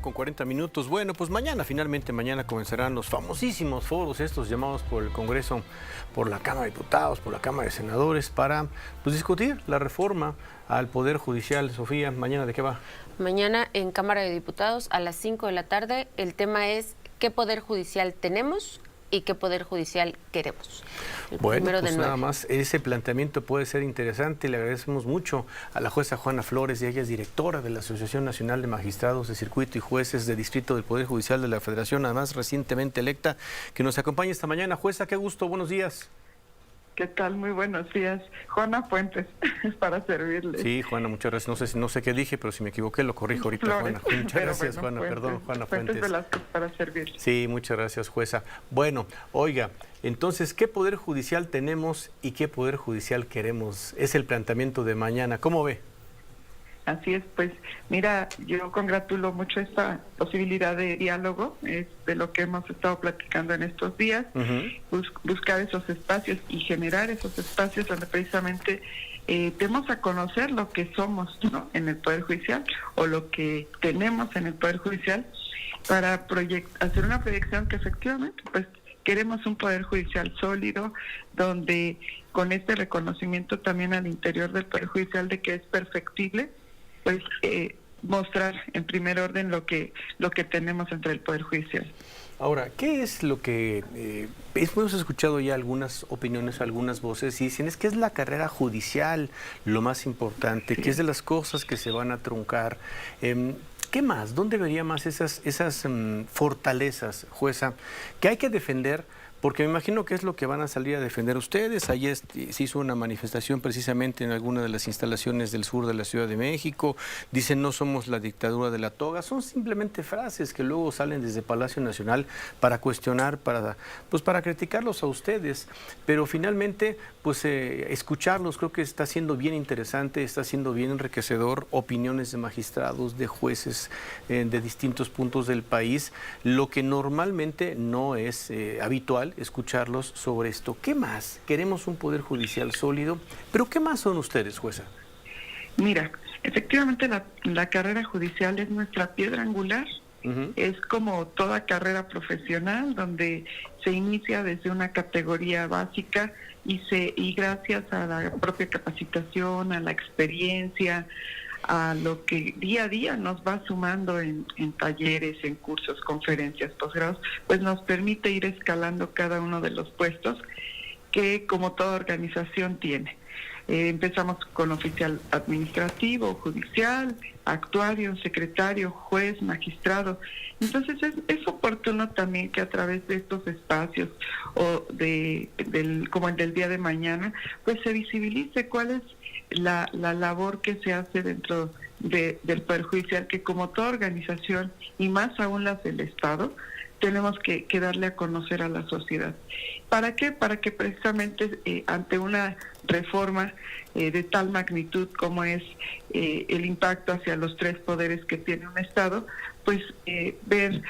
Con 40 minutos. Bueno, pues finalmente mañana comenzarán los famosísimos foros estos llamados por el Congreso, por la Cámara de Diputados, por la Cámara de Senadores, para discutir la reforma al Poder Judicial. Sofía, ¿mañana de qué va? Mañana en Cámara de Diputados a las 5 de la tarde. El tema es ¿qué Poder Judicial tenemos y qué Poder Judicial queremos? Bueno, pues nada más, ese planteamiento puede ser interesante. Le agradecemos mucho a la jueza Juana Flores, y ella es directora de la Asociación Nacional de Magistrados de Circuito y Jueces de Distrito del Poder Judicial de la Federación, además recientemente electa, que nos acompaña esta mañana. Jueza, qué gusto, buenos días. ¿Qué tal? Muy buenos días. Juana Fuentes, es para servirle. Sí, Juana, muchas gracias. No sé qué dije, pero si me equivoqué lo corrijo ahorita, Flores. Juana. Muchas gracias, Bueno, Juana, Fuentes, perdón, Juana Fuentes. Velázquez, para servirle. Sí, muchas gracias, jueza. Bueno, oiga, entonces, ¿qué Poder Judicial tenemos y qué Poder Judicial queremos? Es el planteamiento de mañana. ¿Cómo ve? Así es, pues mira, yo congratulo mucho esta posibilidad de diálogo, es de lo que hemos estado platicando en estos días, buscar esos espacios y generar esos espacios donde precisamente demos a conocer lo que somos, ¿no?, en el Poder Judicial, o lo que tenemos en el Poder Judicial, para hacer una proyección que efectivamente pues queremos un Poder Judicial sólido, donde con este reconocimiento también al interior del Poder Judicial de que es perfectible, pues mostrar en primer orden lo que tenemos entre el Poder Judicial. Ahora, ¿qué es lo que... hemos escuchado ya algunas opiniones, algunas voces, y dicen es que es la carrera judicial lo más importante, Sí. que es de las cosas que se van a truncar. ¿Qué más? ¿Dónde vería más esas fortalezas, jueza, que hay que defender? Porque me imagino que es lo que van a salir a defender ustedes. Ayer se hizo una manifestación precisamente en alguna de las instalaciones del sur de la Ciudad de México. Dicen no somos la dictadura de la toga. Son simplemente frases que luego salen desde Palacio Nacional para cuestionar, para criticarlos a ustedes. Pero finalmente, escucharlos creo que está siendo bien interesante, está siendo bien enriquecedor. Opiniones de magistrados, de jueces de distintos puntos del país. Lo que normalmente no es habitual escucharlos sobre esto. ¿Qué más? Queremos un Poder Judicial sólido, pero ¿qué más son ustedes, jueza? Mira, efectivamente la carrera judicial es nuestra piedra angular. Es como toda carrera profesional donde se inicia desde una categoría básica y gracias a la propia capacitación, a la experiencia, a lo que día a día nos va sumando en talleres, en cursos, conferencias, posgrados, pues nos permite ir escalando cada uno de los puestos que como toda organización tiene. Empezamos con oficial administrativo, judicial, actuario, secretario, juez, magistrado. Entonces es oportuno también que a través de estos espacios o como el del día de mañana, pues se visibilice cuál es la labor que se hace dentro del Poder Judicial, que como toda organización, y más aún las del Estado, tenemos que darle a conocer a la sociedad. ¿Para qué? Para que precisamente ante una reforma de tal magnitud como es el impacto hacia los tres poderes que tiene un Estado, pues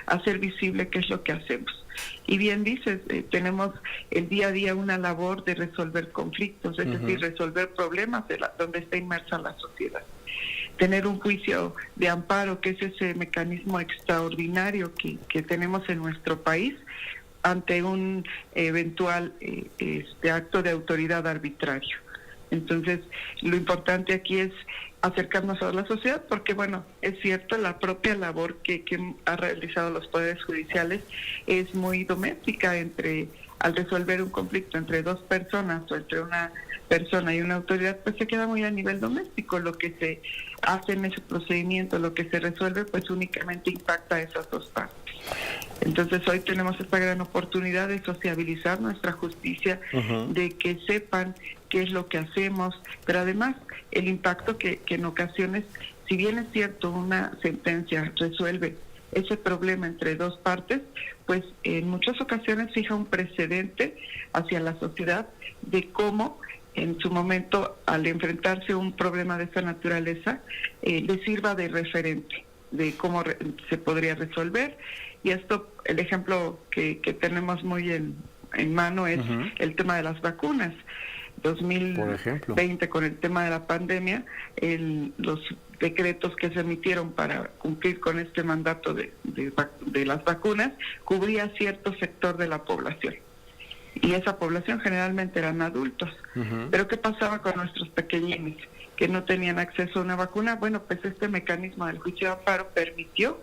hacer visible qué es lo que hacemos. Y bien dices, tenemos el día a día una labor de resolver conflictos, es decir, resolver problemas donde está inmersa la sociedad. Tener un juicio de amparo, que es ese mecanismo extraordinario que tenemos en nuestro país ante un eventual acto de autoridad arbitrario. Entonces, lo importante aquí es acercarnos a la sociedad, porque bueno, es cierto, la propia labor que han realizado los poderes judiciales es muy doméstica al resolver un conflicto entre dos personas o entre una persona y una autoridad, pues se queda muy a nivel doméstico. Lo que se hace en ese procedimiento, lo que se resuelve, pues únicamente impacta a esas dos partes. Entonces hoy tenemos esta gran oportunidad de sociabilizar nuestra justicia, de que sepan qué es lo que hacemos, pero además el impacto que en ocasiones, si bien es cierto, una sentencia resuelve ese problema entre dos partes, pues en muchas ocasiones fija un precedente hacia la sociedad de cómo en su momento, al enfrentarse a un problema de esta naturaleza, le sirva de referente de cómo se podría resolver. Y esto, el ejemplo que tenemos muy en mano es el tema de las vacunas. 2020, con el tema de la pandemia, los decretos que se emitieron para cumplir con este mandato de las vacunas, cubría cierto sector de la población. Y esa población generalmente eran adultos. Pero ¿qué pasaba con nuestros pequeñines que no tenían acceso a una vacuna? Bueno, pues este mecanismo del juicio de amparo permitió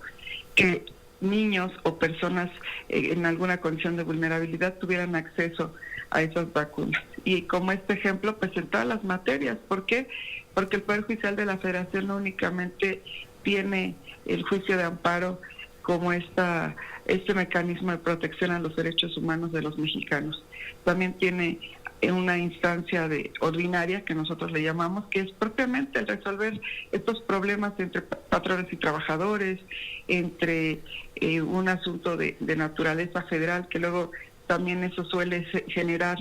que niños o personas en alguna condición de vulnerabilidad tuvieran acceso a esas vacunas. Y como este ejemplo, pues en todas las materias. ¿Por qué? Porque el Poder Judicial de la Federación no únicamente tiene el juicio de amparo como este mecanismo de protección a los derechos humanos de los mexicanos. También tiene una instancia ordinaria, que nosotros le llamamos, que es propiamente el resolver estos problemas entre patrones y trabajadores, entre un asunto de naturaleza federal, que luego también eso suele generar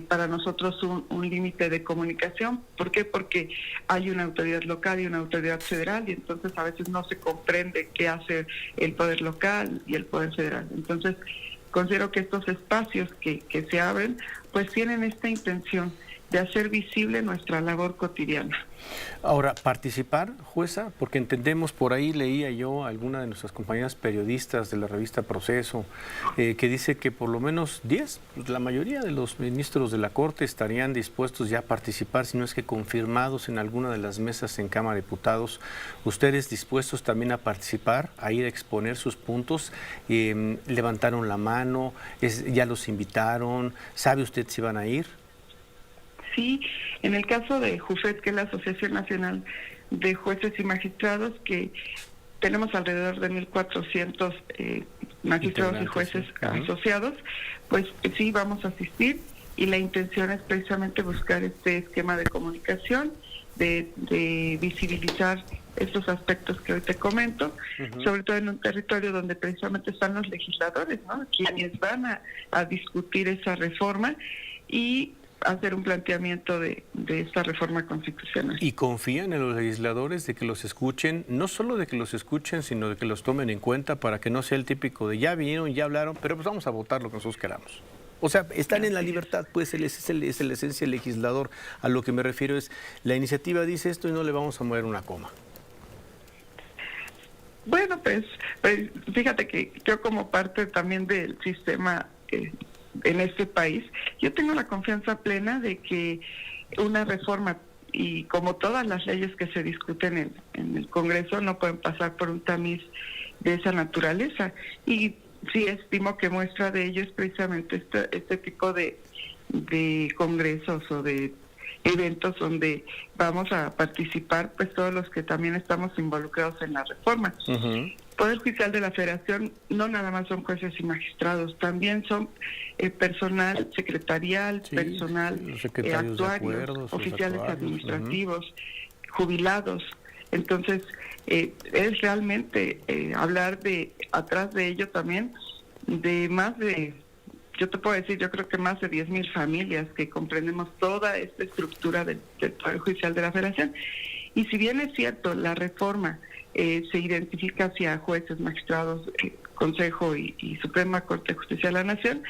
para nosotros un límite de comunicación. ¿Por qué? Porque hay una autoridad local y una autoridad federal, y entonces a veces no se comprende qué hace el poder local y el poder federal. Entonces, considero que estos espacios que se abren, pues tienen esta intención de hacer visible nuestra labor cotidiana. Ahora, participar, jueza, porque entendemos, por ahí leía yo a alguna de nuestras compañeras periodistas de la revista Proceso, que dice que por lo menos 10, pues la mayoría de los ministros de la Corte estarían dispuestos ya a participar, si no es que confirmados en alguna de las mesas en Cámara de Diputados. ¿Ustedes dispuestos también a participar, a ir a exponer sus puntos? ¿Levantaron la mano? ¿Ya los invitaron? ¿Sabe usted si van a ir? Sí, en el caso de JUFET, que es la Asociación Nacional de Jueces y Magistrados, que tenemos alrededor de 1.400 magistrados y jueces asociados, pues sí vamos a asistir, y la intención es precisamente buscar este esquema de comunicación, de visibilizar estos aspectos que hoy te comento, sobre todo en un territorio donde precisamente están los legisladores, ¿no?, quienes van a discutir esa reforma y hacer un planteamiento de esta reforma constitucional. ¿Y confían en los legisladores de que los escuchen, no solo de que los escuchen, sino de que los tomen en cuenta, para que no sea el típico de ya vinieron, ya hablaron, pero pues vamos a votar lo que nosotros queramos? O sea, están en la libertad, pues es la esencia del legislador. A lo que me refiero es, la iniciativa dice esto y no le vamos a mover una coma. Bueno, pues fíjate que yo, como parte también del sistema en este país, yo tengo la confianza plena de que una reforma, y como todas las leyes que se discuten en el Congreso, no pueden pasar por un tamiz de esa naturaleza. Y sí estimo que muestra de ello es precisamente este tipo de congresos o de eventos donde vamos a participar, pues todos los que también estamos involucrados en la reforma. Poder Judicial de la Federación no nada más son jueces y magistrados, también son personal secretarial, personal actuario, oficiales administrativos, jubilados. Entonces, es realmente hablar atrás de ello también, de más de, yo te puedo decir, yo creo que más de 10,000 familias que comprendemos toda esta estructura del Poder Judicial de la Federación. Y si bien es cierto, la reforma se identifica hacia jueces, magistrados, Consejo y Suprema Corte de Justicia de la Nación,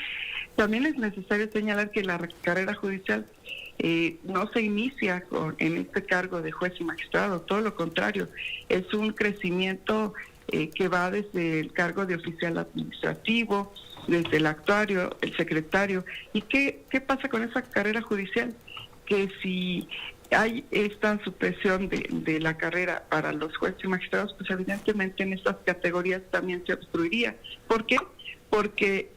también es necesario señalar que la carrera judicial no se inicia en este cargo de juez y magistrado, todo lo contrario, es un crecimiento que va desde el cargo de oficial administrativo, desde el actuario, el secretario. ¿Y qué pasa con esa carrera judicial? Que si hay esta supresión de la carrera para los jueces y magistrados, pues evidentemente en estas categorías también se obstruiría. ¿Por qué? Porque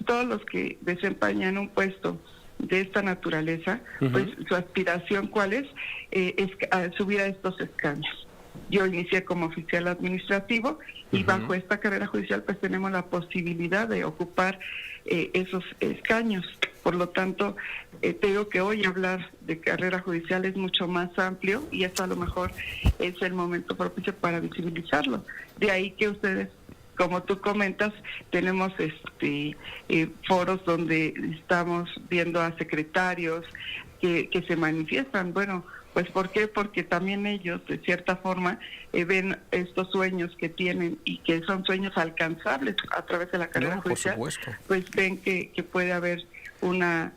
todos los que desempeñan un puesto de esta naturaleza, pues su aspiración, ¿cuál es? Es subir a estos escaños. Yo inicié como oficial administrativo y bajo esta carrera judicial pues tenemos la posibilidad de ocupar esos escaños. Por lo tanto, te digo que hoy hablar de carrera judicial es mucho más amplio, y eso a lo mejor es el momento propicio para visibilizarlo. De ahí que ustedes, como tú comentas, tenemos foros donde estamos viendo a secretarios que se manifiestan. Bueno, pues ¿por qué? Porque también ellos, de cierta forma, ven estos sueños que tienen y que son sueños alcanzables a través de la carrera judicial. Pues ven que puede haber una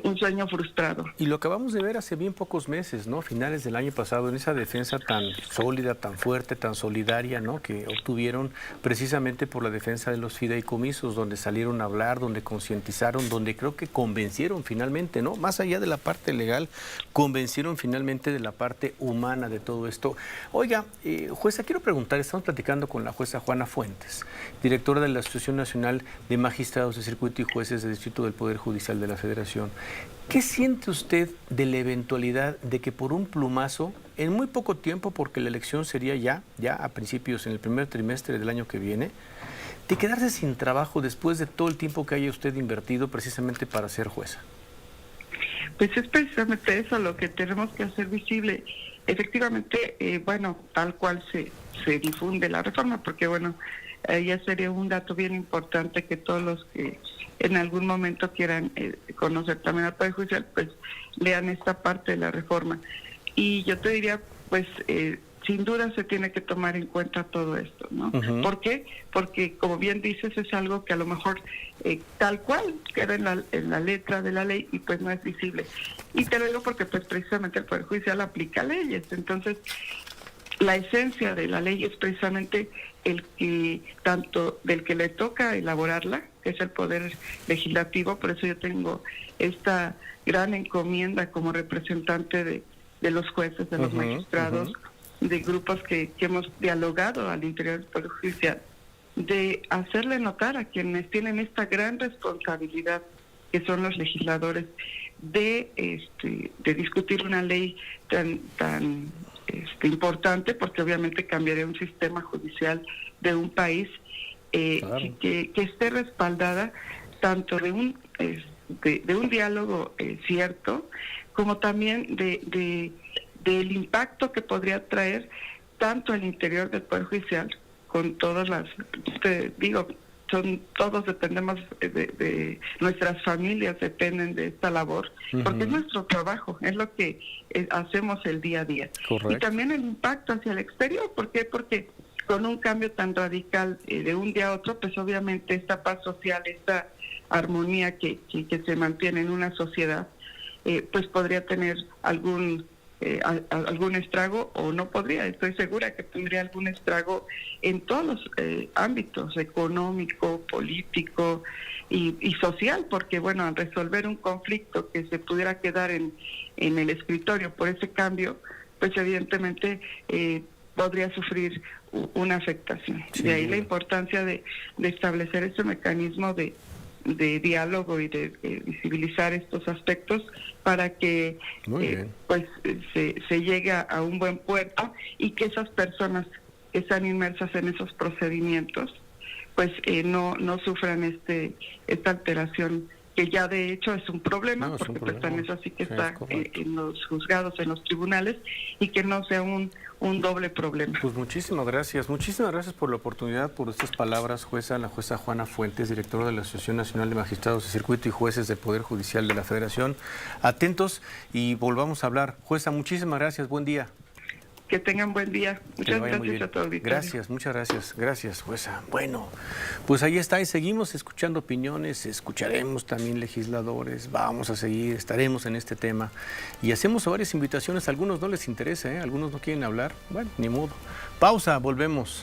un sueño frustrado. Y lo acabamos de ver hace bien pocos meses, ¿no? Finales del año pasado, en esa defensa tan sólida, tan fuerte, tan solidaria, ¿no? Que obtuvieron precisamente por la defensa de los fideicomisos, donde salieron a hablar, donde concientizaron, donde creo que convencieron finalmente, ¿no? Más allá de la parte legal, convencieron finalmente de la parte humana de todo esto. Oiga, jueza, quiero preguntar, estamos platicando con la jueza Juana Fuentes, directora de la Asociación Nacional de Magistrados de Circuito y Jueces de Distrito del Poder Judicial de la Federación. ¿Qué siente usted de la eventualidad de que por un plumazo, en muy poco tiempo, porque la elección sería ya a principios, en el primer trimestre del año que viene, de quedarse sin trabajo después de todo el tiempo que haya usted invertido precisamente para ser jueza? Pues es precisamente eso lo que tenemos que hacer visible. Efectivamente, bueno, tal cual se difunde la reforma, porque bueno, ya sería un dato bien importante que todos los que en algún momento quieran conocer también al Poder Judicial, pues lean esta parte de la reforma. Y yo te diría, pues sin duda se tiene que tomar en cuenta todo esto, ¿no? Uh-huh. ¿Por qué? Porque, como bien dices, es algo que a lo mejor tal cual queda en la letra de la ley y pues no es visible. Y te lo digo porque pues precisamente el Poder Judicial aplica leyes, entonces la esencia de la ley es precisamente el que, tanto del que le toca elaborarla, que es el Poder Legislativo, por eso yo tengo esta gran encomienda como representante de los jueces, de los magistrados, de grupos que hemos dialogado al interior del Poder Judicial, de hacerle notar a quienes tienen esta gran responsabilidad, que son los legisladores, de discutir una ley tan importante, porque obviamente cambiaría un sistema judicial de un país, claro, que esté respaldada tanto de un diálogo cierto, como también del impacto que podría traer tanto al interior del Poder Judicial, con todas las, te digo, todos dependemos de nuestras familias, dependen de esta labor, porque es nuestro trabajo, es lo que hacemos el día a día. Correcto. Y también el impacto hacia el exterior. ¿Por qué? Porque con un cambio tan radical de un día a otro, pues obviamente esta paz social, esta armonía que se mantiene en una sociedad, pues podría tener algún estrago, o no podría, estoy segura que tendría algún estrago en todos los ámbitos, económico, político y social, porque bueno, al resolver un conflicto que se pudiera quedar en el escritorio por ese cambio, pues evidentemente podría sufrir una afectación. Sí. De ahí la importancia de establecer ese mecanismo de diálogo y de visibilizar estos aspectos para que pues se llegue a un buen puerto, y que esas personas que están inmersas en esos procedimientos pues no sufran esta alteración, que ya de hecho es un problema, porque pues también eso así que está en los juzgados, en los tribunales, y que no sea un doble problema. Pues muchísimas gracias por la oportunidad, por estas palabras, jueza, la jueza Juana Fuentes, directora de la Asociación Nacional de Magistrados de Circuito y Jueces del Poder Judicial de la Federación. Atentos y volvamos a hablar. Jueza, muchísimas gracias, buen día. Que tengan buen día. Muchas gracias a todos. Gracias, muchas gracias, jueza. Bueno, pues ahí está, y seguimos escuchando opiniones, escucharemos también legisladores, vamos a seguir, estaremos en este tema y hacemos varias invitaciones. A algunos no les interesa, algunos no quieren hablar, bueno, ni modo. Pausa, volvemos.